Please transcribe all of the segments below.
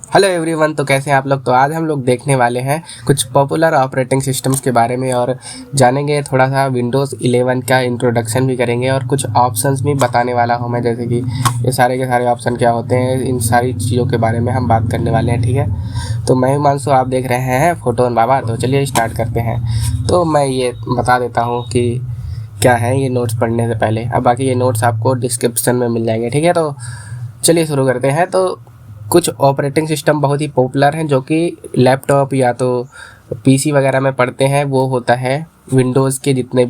Hello everyone. तो कैसे हैं आप लोग। तो आज हम लोग देखने वाले हैं कुछ पॉपुलर ऑपरेटिंग सिस्टम्स के बारे में और जानेंगे थोड़ा सा विंडोज़ 11 का इंट्रोडक्शन भी करेंगे और कुछ ऑप्शंस भी बताने वाला हूं मैं, जैसे कि ये सारे के सारे ऑप्शन क्या होते हैं, इन सारी चीज़ों के बारे में हम बात करने वाले हैं। ठीक है, तो मैं हिमांशु, आप देख रहे हैं फोटोन बाबा। तो चलिए स्टार्ट करते हैं। तो मैं ये बता देता हूँ कि क्या है ये नोट्स पढ़ने से पहले। अब बाकी ये नोट्स आपको डिस्क्रिप्शन में मिल जाएंगे। ठीक है, तो चलिए शुरू करते हैं। तो कुछ ऑपरेटिंग सिस्टम बहुत ही पॉपुलर हैं जो कि लैपटॉप या तो पीसी वगैरह में पढ़ते हैं। वो होता है विंडोज़ के जितने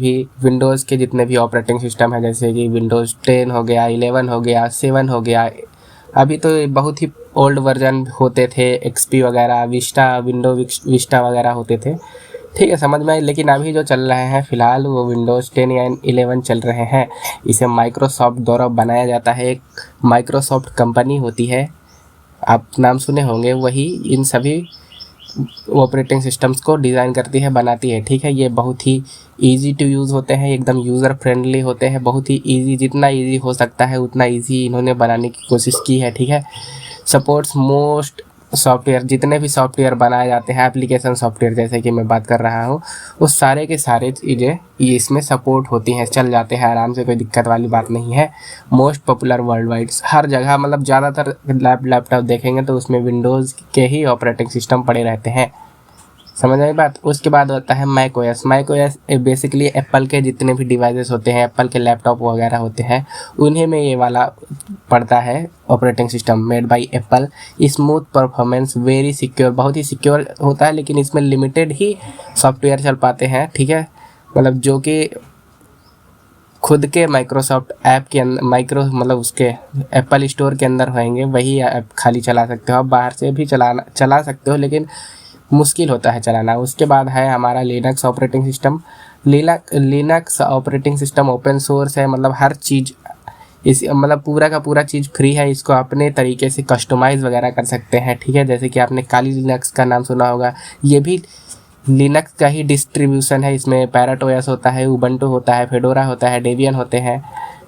भी ऑपरेटिंग सिस्टम है, जैसे कि विंडोज़ 10 हो गया, 11 हो गया, 7 हो गया। अभी तो बहुत ही ओल्ड वर्जन होते थे, एक्सपी वगैरह, विस्टा वगैरह होते थे। ठीक है, समझ में आई। लेकिन अभी जो चल रहे हैं फ़िलहाल वो विंडोज़ 10 या 11 चल रहे हैं। इसे माइक्रोसॉफ्ट द्वारा बनाया जाता है। एक माइक्रोसॉफ्ट कंपनी होती है, आप नाम सुने होंगे, वही इन सभी ऑपरेटिंग सिस्टम्स को डिज़ाइन करती है, बनाती है। ठीक है, ये बहुत ही इजी टू यूज़ होते हैं, एकदम यूज़र फ्रेंडली होते हैं, बहुत ही इजी, जितना इजी हो सकता है उतना इजी इन्होंने बनाने की कोशिश की है। ठीक है, सपोर्ट्स मोस्ट सॉफ्टवेयर, जितने भी सॉफ्टवेयर बनाए जाते हैं, एप्लीकेशन सॉफ्टवेयर जैसे कि मैं बात कर रहा हूँ, उस सारे के सारे चीज़ें ये इसमें सपोर्ट होती हैं, चल जाते हैं आराम से, कोई दिक्कत वाली बात नहीं है। मोस्ट पॉपुलर वर्ल्ड वाइड, हर जगह, मतलब ज़्यादातर लैपटॉप देखेंगे तो उसमें विंडोज़ के ही ऑपरेटिंग सिस्टम पड़े रहते हैं। समझ आई बात। उसके बाद होता है Mac OS. Mac OS basically Apple के जितने भी डिवाइसेस होते हैं, एप्पल के लैपटॉप वगैरह होते हैं, उन्हीं में ये वाला पड़ता है operating system, made by Apple. Smooth performance, very secure, बहुत ही सिक्योर होता है, लेकिन इसमें लिमिटेड ही सॉफ्टवेयर चल पाते हैं। ठीक है, मतलब जो कि खुद के माइक्रोसॉफ्ट ऐप के अंदर, मतलब उसके एप्पल स्टोर के अंदर होंगे, वही ऐप खाली चला सकते हो। आप बाहर से भी चला सकते हो, लेकिन मुश्किल होता है चलाना। उसके बाद है हमारा Linux operating system. Linux operating system open source है, मतलब हर चीज़ इस, मतलब पूरा का पूरा चीज़ फ्री है। इसको अपने तरीके से कस्टमाइज़ वगैरह कर सकते हैं। ठीक है, जैसे कि आपने काली लिनक्स का नाम सुना होगा, ये भी लिनक्स का ही डिस्ट्रीब्यूशन है। इसमें पैरेट ओएस होता है, उबंटू होता है, फेडोरा होता है, डेबियन होते हैं।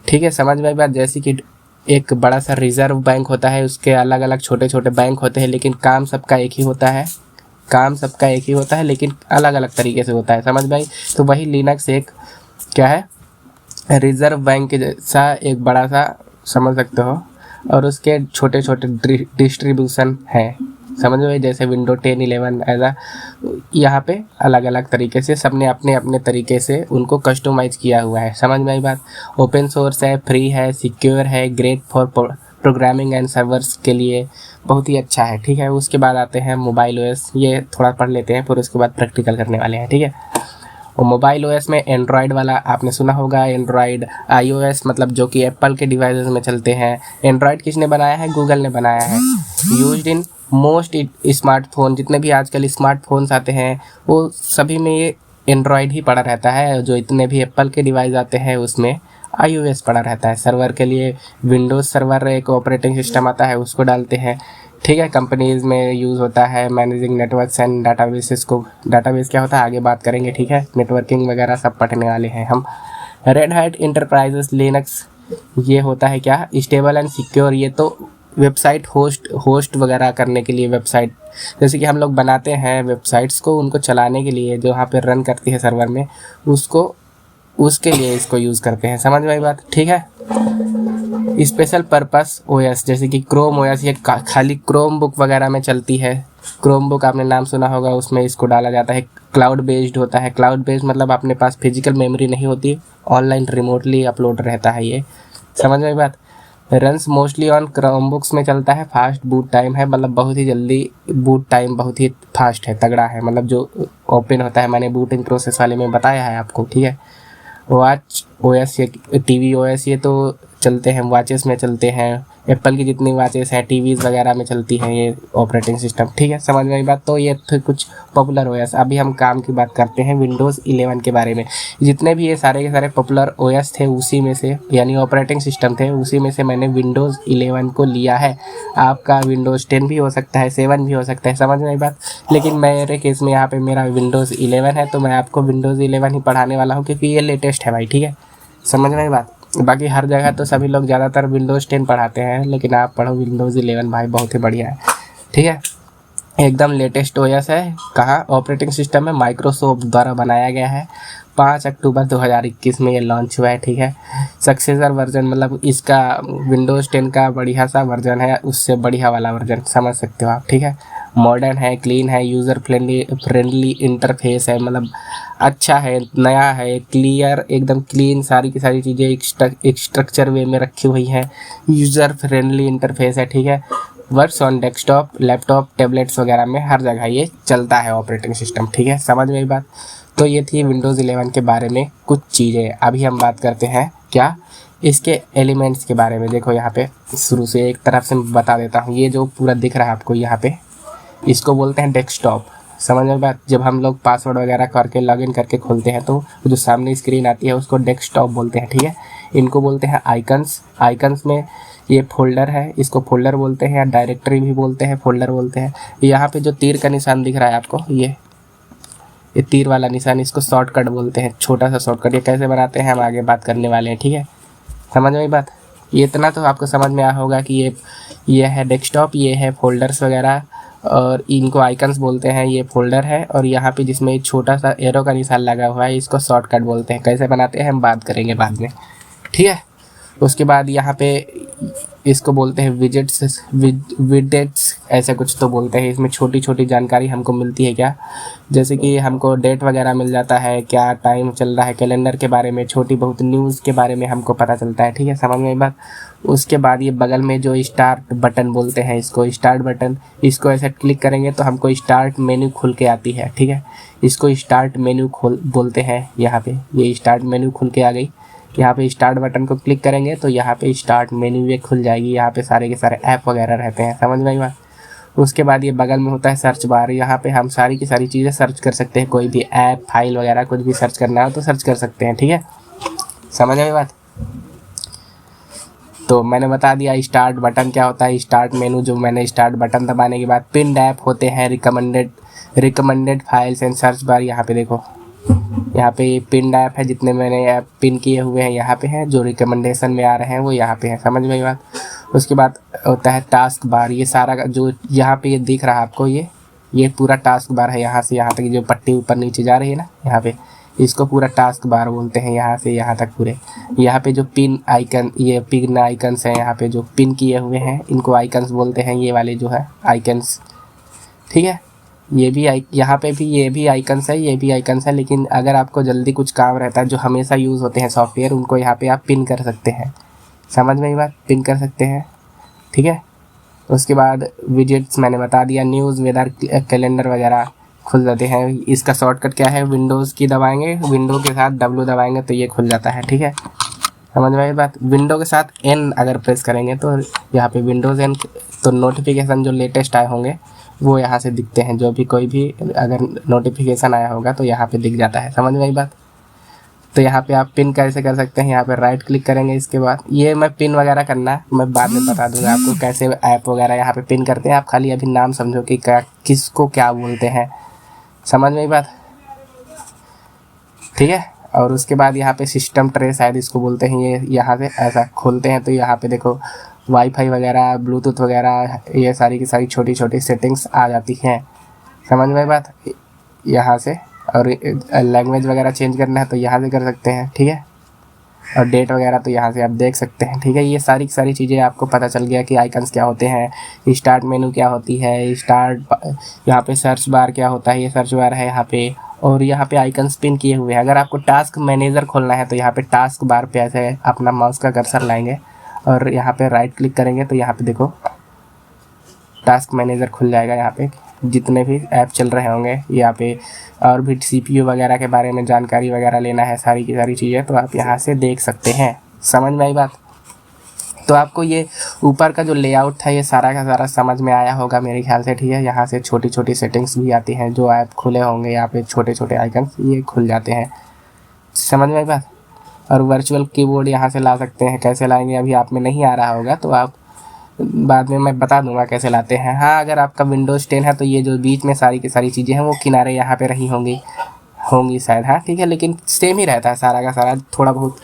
ठीक है, समझ में बात। जैसे कि एक बड़ा सा रिजर्व बैंक होता है, उसके अलग अलग छोटे छोटे बैंक होते हैं, लेकिन काम सबका एक ही होता है, लेकिन अलग अलग तरीके से होता है। समझ में आई। तो वही लिनक्स एक क्या है, रिजर्व बैंक के जैसा एक बड़ा सा, समझ सकते हो, और उसके छोटे छोटे डिस्ट्रीब्यूशन है। समझ में, जैसे विंडो 10 11 ऐसा, यहाँ पे अलग अलग तरीके से सबने अपने अपने तरीके से उनको कस्टमाइज किया हुआ है। समझ में आई बात। ओपन सोर्स है, फ्री है, सिक्योर है, great for programming and servers के लिए बहुत ही अच्छा है। ठीक है, उसके बाद आते हैं मोबाइल ओएस। ये थोड़ा पढ़ लेते हैं, फिर उसके बाद प्रैक्टिकल करने वाले हैं। ठीक है, और मोबाइल ओएस में एंड्रॉयड वाला आपने सुना होगा, एंड्रॉयड। आईओएस मतलब जो कि एप्पल के डिवाइसेस में चलते हैं। एंड्रॉयड किसने बनाया है? गूगल ने बनाया है। यूज्ड इन मोस्ट स्मार्टफोन, जितने भी आजकल स्मार्टफोन्स आते हैं वो सभी में ये एंड्रॉयड ही पड़ा रहता है। जो इतने भी एप्पल के डिवाइस आते हैं उसमें iOS पड़ा रहता है। सर्वर के लिए विंडोज़ सर्वर एक ऑपरेटिंग सिस्टम आता है, उसको डालते हैं। ठीक है, कंपनीज़ में यूज़ होता है मैनेजिंग नेटवर्क्स एंड डाटाबेसेस को। डाटाबेस क्या होता है आगे बात करेंगे। ठीक है, नेटवर्किंग वगैरह सब पढ़ने वाले हैं हम। रेड हैट इंटरप्राइजेस लिनक्स, ये होता है क्या, स्टेबल एंड सिक्योर। ये तो वेबसाइट होस्ट वगैरह करने के लिए, वेबसाइट जैसे कि हम लोग बनाते हैं वेबसाइट्स को, उनको चलाने के लिए जो यहाँ पे रन करती है सर्वर में, उसके लिए इसको यूज़ करते हैं। समझ में आई बात। ठीक है, स्पेशल पर्पस ओएस, जैसे कि क्रोम ओएस, ये खाली क्रोम बुक वगैरह में चलती है। क्रोम बुक आपने नाम सुना होगा, उसमें इसको डाला जाता है। क्लाउड बेस्ड होता है। क्लाउड बेस्ड मतलब अपने पास फिजिकल मेमोरी नहीं होती, ऑनलाइन रिमोटली अपलोड रहता है ये। समझ में आई बात। Runs mostly on Chrome books में चलता है। फास्ट बूट टाइम है, मतलब बहुत ही जल्दी बूट टाइम, बहुत ही फास्ट है, तगड़ा है, मतलब जो ओपन होता है, मैंने बूटिंग प्रोसेस वाले में बताया है आपको। ठीक है, वॉच ओएस, ये टीवी ओएस, ये तो चलते हैं वॉचेस में चलते हैं। एप्पल की जितनी वॉचेस हैं टीवीज़ वगैरह में चलती हैं ये ऑपरेटिंग सिस्टम। ठीक है, समझ में आई बात। तो ये थे कुछ पॉपुलर ओएस। अभी हम काम की बात करते हैं विंडोज़ 11 के बारे में। जितने भी ये सारे के सारे पॉपुलर ओएस थे उसी में से, यानी ऑपरेटिंग सिस्टम थे, उसी में से मैंने विंडोज़ 11 को लिया है। आपका विंडोज़ 10 भी हो सकता है, 7 भी हो सकता है। समझ में आई बात। लेकिन मेरे केस में यहाँ पे मेरा विंडोज़ 11 है, तो मैं आपको विंडोज़ 11 ही पढ़ाने वाला हूँ, क्योंकि ये लेटेस्ट है भाई। ठीक है, समझ में आई बात। बाकी हर जगह तो सभी लोग ज़्यादातर विंडोज़ 10 पढ़ाते हैं, लेकिन आप पढ़ो विंडोज़ 11 भाई, बहुत ही बढ़िया है। ठीक है। एकदम लेटेस्ट ओएस है। कहाँ ऑपरेटिंग सिस्टम है, माइक्रोसॉफ्ट द्वारा बनाया गया है। 5 अक्टूबर 2021 में ये लॉन्च हुआ है, ठीक है। सक्सेसर वर्जन मतलब इसका विंडोज़ 10 का बढ़िया सा वर्जन है, उससे बढ़िया वाला वर्जन, समझ सकते हो आप, ठीक है। मॉडर्न है, क्लीन है, यूज़र फ्रेंडली इंटरफेस है, मतलब अच्छा है, नया है, क्लियर, एकदम क्लीन, सारी की सारी चीज़ें एक स्ट्रक्चर वे में रखी हुई हैं। यूज़र फ्रेंडली इंटरफेस है, ठीक है। Works on desktop, laptop, tablets वगैरह में हर जगह ये चलता है ऑपरेटिंग सिस्टम, ठीक है। समझ में आई बात। तो ये थी विंडोज़ 11 के बारे में कुछ चीज़ें। अभी हम बात करते हैं क्या, इसके एलिमेंट्स के बारे में। देखो यहाँ पे शुरू से एक तरफ से बता देता हूँ। ये जो पूरा दिख रहा है आपको यहाँ पे, इसको बोलते हैं डेस्कटॉप। समझ में बात। जब हम लोग पासवर्ड वगैरह करके लॉगिन करके खोलते हैं तो जो सामने स्क्रीन आती है उसको डेस्कटॉप बोलते हैं, ठीक है। इनको बोलते हैं आइकन्स। आइकन्स में ये फोल्डर है, इसको फोल्डर बोलते हैं, या डायरेक्टरी भी बोलते हैं, फोल्डर बोलते हैं। यहाँ पे जो तीर का निशान दिख रहा है आपको, ये तीर वाला निशान, इसको शॉर्टकट बोलते हैं, छोटा सा शॉर्टकट। ये कैसे बनाते हैं हम आगे बात करने वाले हैं, ठीक है। समझ में आई बात। ये इतना तो आपको समझ में आया होगा कि ये है डेस्कटॉप, ये है फोल्डर्स वगैरह, और इनको आइकन्स बोलते हैं। ये फोल्डर है, और यहाँ पे जिसमें एक छोटा सा एरो का निशान लगा हुआ है, इसको शॉर्टकट बोलते हैं। कैसे बनाते हैं हम बात करेंगे बाद में, ठीक है। उसके बाद यहाँ पे इसको बोलते हैं विजेट्स ऐसे कुछ तो बोलते हैं। इसमें छोटी छोटी जानकारी हमको मिलती है क्या, जैसे कि हमको डेट वगैरह मिल जाता है, क्या टाइम चल रहा है, कैलेंडर के बारे में, छोटी बहुत न्यूज़ के बारे में हमको पता चलता है, ठीक है। समझ में बात। उसके बाद ये बगल में जो स्टार्ट बटन बोलते हैं, इसको स्टार्ट बटन, इसको ऐसे क्लिक करेंगे तो हमको स्टार्ट मेन्यू खुल के आती है, ठीक है। इसको स्टार्ट मेन्यू बोलते हैं। यहाँ पे ये स्टार्ट मेन्यू खुल के आ गई। यहाँ पे स्टार्ट बटन को क्लिक करेंगे तो यहाँ पे स्टार्ट मेन्यू ये खुल जाएगी। यहाँ पे सारे के सारे ऐप वगैरह रहते हैं, समझ में आई बात। उसके बाद ये बगल में होता है सर्च बार। यहाँ पे हम सारी की सारी चीज़ें सर्च कर सकते हैं, कोई भी ऐप, फाइल वगैरह कुछ भी सर्च करना हो तो सर्च कर सकते हैं, ठीक है। समझ में आई बात। तो मैंने बता दिया स्टार्ट बटन क्या होता है। स्टार्ट मेनू, जो मैंने स्टार्ट बटन दबाने के बाद पिन्ड ऐप होते हैं, recommended files and search bar. यहाँ पे देखो, यहाँ पे पिन्ड ऐप है, जितने मैंने ऐप पिन किए हुए हैं यहाँ पे हैं, जो रिकमेंडेशन में आ रहे हैं वो यहाँ पे हैं। समझ में आई बात। उसके बाद होता है टास्क बार। ये सारा जो यहाँ पे ये दिख रहा है आपको, ये पूरा टास्क बार है। यहाँ से यहाँ तक जो पट्टी ऊपर नीचे जा रही है ना, यहाँ पे, इसको पूरा टास्क बार बोलते हैं। यहाँ से यहाँ तक पूरे, यहाँ पे जो पिन आइकन, ये पिन आइकन्स हैं, यहाँ पे जो पिन किए हुए हैं इनको आइकन्स बोलते हैं। ये वाले जो है आइकन्स, ठीक है। ये भी यहाँ पे भी ये भी आइकन्स है, ये भी आइकन्स है। लेकिन अगर आपको जल्दी कुछ काम रहता है, जो हमेशा यूज़ होते हैं सॉफ्टवेयर, उनको यहाँ पे आप पिन कर सकते हैं। समझ में ये बात, पिन कर सकते हैं, ठीक है। उसके बाद विजेट्स मैंने बता दिया, न्यूज़, वेदर, कैलेंडर वगैरह खुल जाते हैं। इसका शॉर्टकट क्या है, विंडोज़ की दबाएंगे, विंडो के साथ W दबाएंगे तो ये खुल जाता है, ठीक है। समझ में आई बात। विंडो के साथ N अगर प्रेस करेंगे तो यहाँ पे विंडोज़ N, तो नोटिफिकेशन जो लेटेस्ट आए होंगे वो यहाँ से दिखते हैं। जो भी कोई भी अगर नोटिफिकेशन आया होगा तो यहाँ पे दिख जाता है। समझ में आई बात। तो यहाँ पे आप पिन कैसे कर सकते हैं, यहाँ पे राइट क्लिक करेंगे। इसके बाद ये मैं पिन वगैरह करना है मैं बाद में बता दूंगा आपको, कैसे ऐप वगैरह यहाँ पे पिन करते हैं। आप खाली अभी नाम समझो कि किसको क्या बोलते हैं। समझ में आई बात, ठीक है। और उसके बाद यहाँ पे सिस्टम ट्रे शायद इसको बोलते हैं। ये यहाँ से ऐसा खोलते हैं तो यहाँ पे देखो वाईफाई वगैरह, ब्लूटूथ वगैरह, ये सारी की सारी छोटी छोटी सेटिंग्स आ जाती हैं। समझ में बात। यहाँ से, और लैंग्वेज वगैरह चेंज करना है तो यहाँ से कर सकते हैं, ठीक है। और डेट वगैरह तो यहाँ से आप देख सकते हैं, ठीक है। ये सारी की सारी चीज़ें आपको पता चल गया कि आइकन्स क्या होते हैं, स्टार्ट मेनू क्या होती है, यहाँ पे सर्च बार क्या होता है, ये सर्च बार है यहाँ पे। और यहाँ पे आइकन्स पिन किए हुए हैं। अगर आपको टास्क मैनेजर खोलना है तो यहाँ पे टास्क बार पे ऐसे अपना माउस का कर्सर लाएंगे और यहाँ पे राइट क्लिक करेंगे तो यहाँ पे देखो टास्क मैनेजर खुल जाएगा। यहाँ पे जितने भी ऐप चल रहे होंगे यहाँ पे, और भी CPU वगैरह के बारे में जानकारी वगैरह लेना है, सारी की सारी चीज़ें तो आप यहाँ से देख सकते हैं। समझ में आई बात। तो आपको ये ऊपर का जो लेआउट था ये सारा का सारा समझ में आया होगा मेरे ख्याल से, ठीक है। यहाँ से छोटी छोटी सेटिंग्स भी आती हैं, जो ऐप खुले होंगे यहाँ पे छोटे छोटे आइकन्स ये खुल जाते हैं। समझ में आई बात। और वर्चुअल कीबोर्ड यहाँ से ला सकते हैं। कैसे लाएंगे अभी आप में नहीं आ रहा होगा तो आप बाद में मैं बता दूंगा कैसे लाते हैं। हाँ, अगर आपका विंडोज़ 10 है तो ये जो बीच में सारी की सारी चीज़ें हैं वो किनारे यहाँ पे रही होंगी शायद, हाँ ठीक है। लेकिन सेम ही रहता है सारा का सारा, थोड़ा बहुत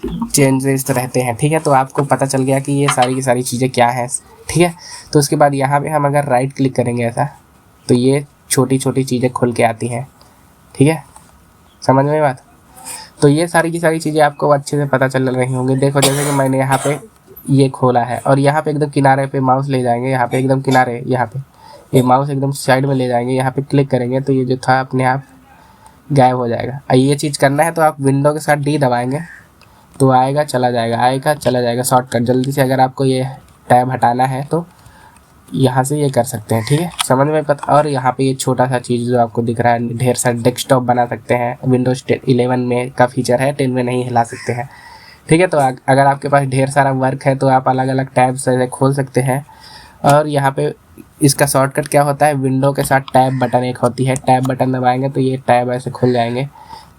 चेंजेस रहते हैं। ठीक है, तो आपको पता चल गया कि ये सारी की सारी चीज़ें क्या हैं। ठीक है, तो उसके बाद यहाँ पे हम अगर राइट क्लिक करेंगे ऐसा, तो ये छोटी छोटी चीज़ें खुल के आती हैं। ठीक है, समझ में बात। तो ये सारी की सारी चीज़ें आपको अच्छे से पता चल रही होंगी। देखो जैसे कि मैंने यहाँ पे ये खोला है और यहाँ पे एकदम किनारे पे माउस ले जाएंगे, यहाँ पे एकदम किनारे, यहाँ पे ये माउस एकदम साइड में ले जाएंगे, यहाँ पे क्लिक करेंगे तो ये जो था अपने आप गायब हो जाएगा। ये चीज़ करना है तो आप विंडो के साथ डी दबाएंगे तो आएगा चला जाएगा, आएगा चला जाएगा शॉर्टकट जल्दी से। अगर आपको ये टैब हटाना है तो यहाँ से ये कर सकते हैं। ठीक है, समझ में पता। और यहाँ पे ये छोटा सा चीज़ जो आपको दिख रहा है, ढेर सारा डेस्कटॉप बना सकते हैं। विंडोज 11 में का फीचर है, 10 में नहीं हिला सकते हैं। ठीक है, तो अगर आपके पास ढेर सारा वर्क है तो आप अलग अलग टैब से खोल सकते हैं। और यहाँ पे इसका शॉर्टकट क्या होता है, विंडो के साथ टैब बटन एक होती है, टैब बटन दबाएंगे तो ये टैब ऐसे खुल जाएंगे।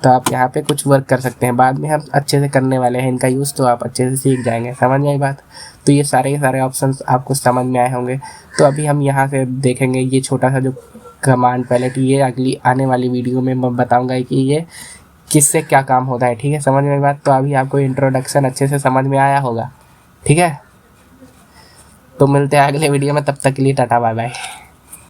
तो आप यहाँ पे कुछ वर्क कर सकते हैं। बाद में हम अच्छे से करने वाले हैं इनका यूज़, तो आप अच्छे से सीख जाएंगे। समझ में आई बात। तो ये सारे के सारे ऑप्शंस आपको समझ में आए होंगे। तो अभी हम यहाँ से देखेंगे ये छोटा सा जो कमांड पैलेट, ये अगली आने वाली वीडियो में मैं बताऊँगा कि ये किससे क्या काम होता है। ठीक है, समझ में आई बात। तो अभी आपको इंट्रोडक्शन अच्छे से समझ में आया होगा। ठीक है, तो मिलते हैं अगले वीडियो में, तब तक के लिए टाटा बाय बाय।